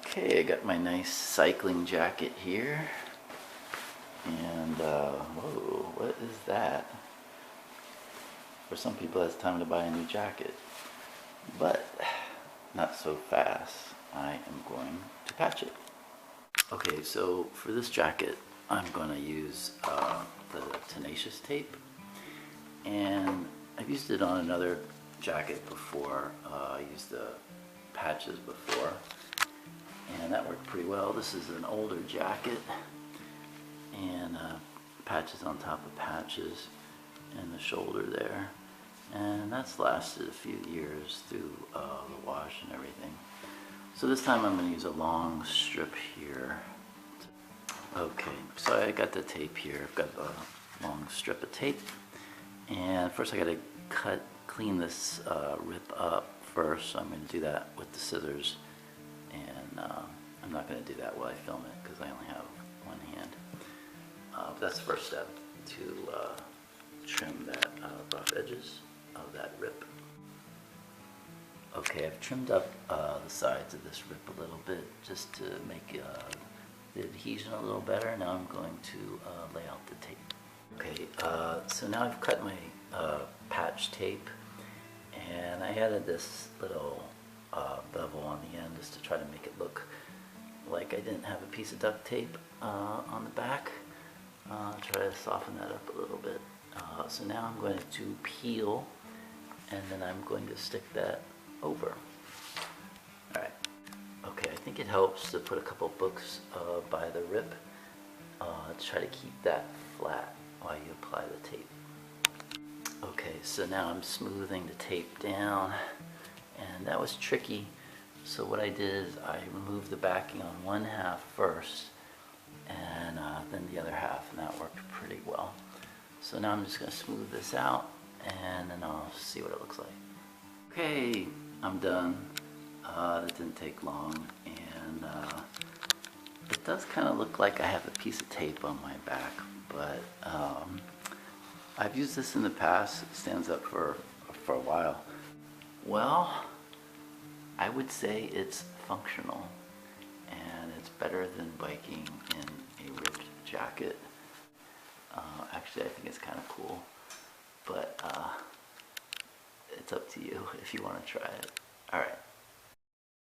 Okay, I got my nice cycling jacket here. And, whoa, what is that? For some people, it's time to buy a new jacket. But, not so fast. I am going to patch it. Okay, so for this jacket, I'm going to use the Tenacious tape. And I've used it on another jacket before. I used the patches before. And that worked pretty well. This is an older jacket. And patches on top of patches in the shoulder there. And that's lasted a few years through the wash and everything. So this time I'm going to use a long strip here. Okay, so I got the tape here. I've got a long strip of tape. And first I got to clean this rip up first. So I'm going to do that with the scissors. And I'm not going to do that while I film it because I only have one hand. But that's the first step, to trim that rough edges of that rip. Okay, I've trimmed up the sides of this rip a little bit just to make the adhesion a little better. Now I'm going to lay out the tape. Okay, so now I've cut my patch tape, and I added this little bevel on the end just to try to make it look like I didn't have a piece of duct tape on the back. Try to soften that up a little bit. So now I'm going to peel, and then I'm going to stick that over. Alright. Okay, I think it helps to put a couple books by the rip to try to keep that flat while you apply the tape. Okay, so now I'm smoothing the tape down, and that was tricky. So what I did is I removed the backing on one half first, and then the other half, and that worked pretty well. So now I'm just going to smooth this out, and then I'll see what it looks like. Okay, I'm done. That didn't take long, and it does kind of look like I have a piece of tape on my back, but I've used this in the past. It stands up for a while. Well, I would say it's functional, and it's better than biking in a ripped jacket. Actually, I think it's kind of cool, but it's up to you if you want to try it. All right.